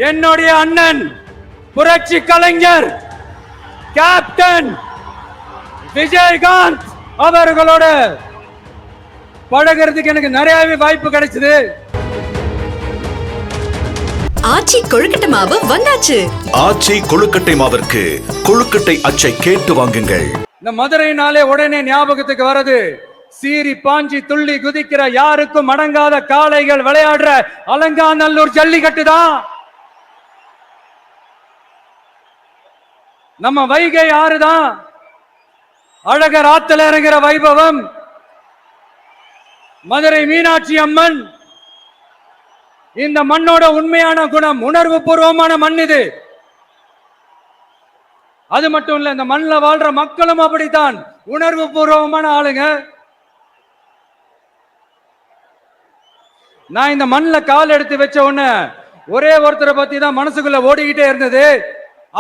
என்னுடைய அண்ணன் புரட்சி கலைஞர் கேப்டன் விஜயகாந்த் அவர்களோட பழகிறதுக்கு எனக்கு நிறையவே வாய்ப்பு கிடைச்சது. ஆச்சி கொழுக்கட்டை மாவு வந்தாச்சு. ஆச்சி கொழுக்கட்டை மாவிற்கு கொழுக்கட்டை அச்சை கேட்டு வாங்குங்கள். இந்த மதுரைனாலே உடனே ஞாபகத்துக்கு வரது சீறி பாஞ்சி துள்ளி குதிக்கிற யாருக்கும் அடங்காத காளைகள் விளையாடுற அலங்காநல்லூர் ஜல்லிக்கட்டு தான். நம்ம வைகை ஆறுதான் அழகர் ஆத்துல இறங்குற வைபவம். மதுரை மீனாட்சி அம்மன் இந்த மண்ணோட உண்மையான குணம், உணர்வு பூர்வமான மண் இது. அது மட்டும் இல்ல, இந்த மண்ணில் வாழ்ற மக்களும் அப்படித்தான் உணர்வு பூர்வமான ஆளுங்க. நான் இந்த மண்ணில் கால் எடுத்து வச்ச உடனே ஒரே ஒருத்தரை பத்தி தான் மனசுக்குள்ள ஓடிக்கிட்டே இருந்தது.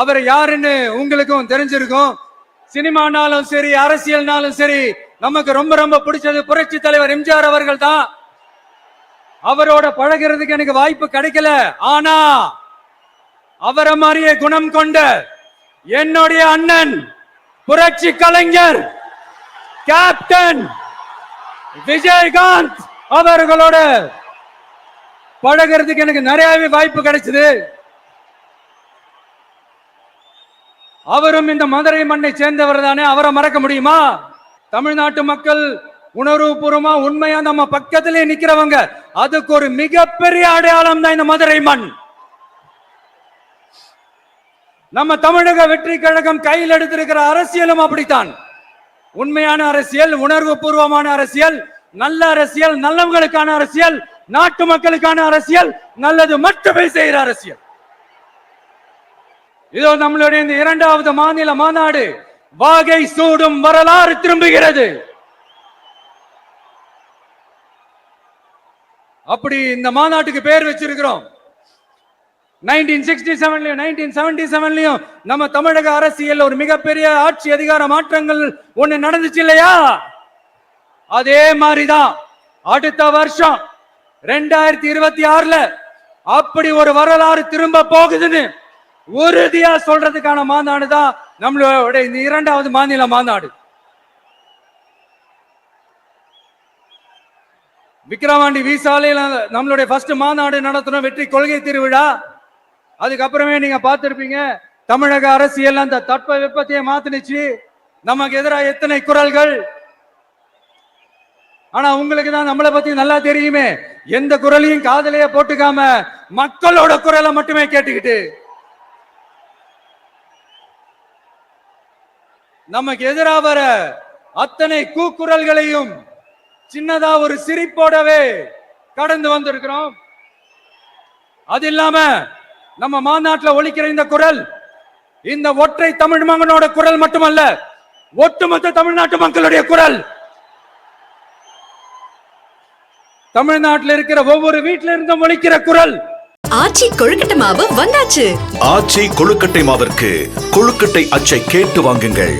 அவர் யாருன்னு உங்களுக்கும் தெரிஞ்சிருக்கும். சினிமானாலும் சரி, அரசியல்னாலும் சரி, நமக்கு ரொம்ப ரொம்ப பிடிச்சது புரட்சி தலைவர் எம்ஜிஆர் அவர்கள் தான். அவரோட பழகிறதுக்கு எனக்கு வாய்ப்பு கிடைக்கல. ஆனா அவரை மாதிரியே குணம் கொண்ட என்னுடைய அண்ணன் புரட்சி கலைஞர் கேப்டன் விஜயகாந்த் அவர்களோட பழகிறதுக்கு எனக்கு நிறையவே வாய்ப்பு கிடைச்சது. அவரும் இந்த மதுரை மண்ணை சேர்ந்தவர் தானே, அவரை மறக்க முடியுமா? தமிழ்நாட்டு மக்கள் உணர்வுபூர்வமா உண்மையா நம்ம பக்கத்திலே நிக்கிறவங்க, அதுக்கு ஒரு மிகப்பெரிய அடையாளம் தான் இந்த மதுரை மண். நம்ம தமிழக வெற்றி கழகம் கையில் எடுத்திருக்கிற அரசியலும் அப்படித்தான். உண்மையான அரசியல், உணர்வு பூர்வமான அரசியல், நல்ல அரசியல், நல்லவங்களுக்கான அரசியல், நாட்டு மக்களுக்கான அரசியல், நல்லது மட்டுமே செய்கிற அரசியல். இதோ நம்மளுடைய இந்த 2வது மாநில மாநாடு வாகை சூடும் வரலாறு திரும்புகிறது. அப்படி இந்த மாநாட்டுக்கு பேர் வச்சிருக்கிறோம். 1967லயும் 1977லயும் நம்ம தமிழக அரசியல் ஒரு மிகப்பெரிய ஆட்சி அதிகார மாற்றங்கள் ஒண்ணு நடந்துச்சு இல்லையா? அதே மாதிரிதான் அடுத்த வருஷம் 2026ல அப்படி ஒரு வரலாறு திரும்ப போகுதுன்னு உறுதியா சொல்றதுக்கான மாநாடு தான் நம்மளோட இந்த 2வது மாநில மாநாடு. விக்கிரவாண்டி விசாலையில நம்மளுடைய ஃபர்ஸ்ட் மாநாடு நடத்தணும், வெற்றி கொள்கை திருவிழா. அதுக்கப்புறமே நீங்க பார்த்திருப்பீங்க, தமிழக அரசியல் அந்த தட்ப வெப்பத்தையே மாத்தினுச்சு. நமக்கு எதிராக எத்தனை குரல்கள். ஆனா உங்களுக்கு தான் நம்மளை பத்தி நல்லா தெரியுமே, எந்த குரலையும் காதலையே போட்டுக்காம மக்களோட குரலை மட்டுமே கேட்டுக்கிட்டு நமக்கு எதிராக வர அத்தனை கூக்குரல்களையும் சின்னதா ஒரு சிரிப்போடவே கடந்து வந்திருக்கிறோம். அது இல்லாம நம்ம மாநாட்டில் ஒலிக்கிற இந்த குரல், இந்த ஒற்றை தமிழ் மகனோட குரல் மட்டுமல்ல, ஒட்டுமொத்த தமிழ்நாட்டு மக்களுடைய குரல். தமிழ்நாட்டில் இருக்கிற ஒவ்வொரு வீட்டில இருந்தும் ஒலிக்கிற குரல். ஆச்சி கொழுக்கட்டை மாவு வந்தாச்சு. ஆச்சி கொழுக்கட்டை மாவிற்கு கொழுக்கட்டை அச்சை கேட்டு வாங்குங்கள்.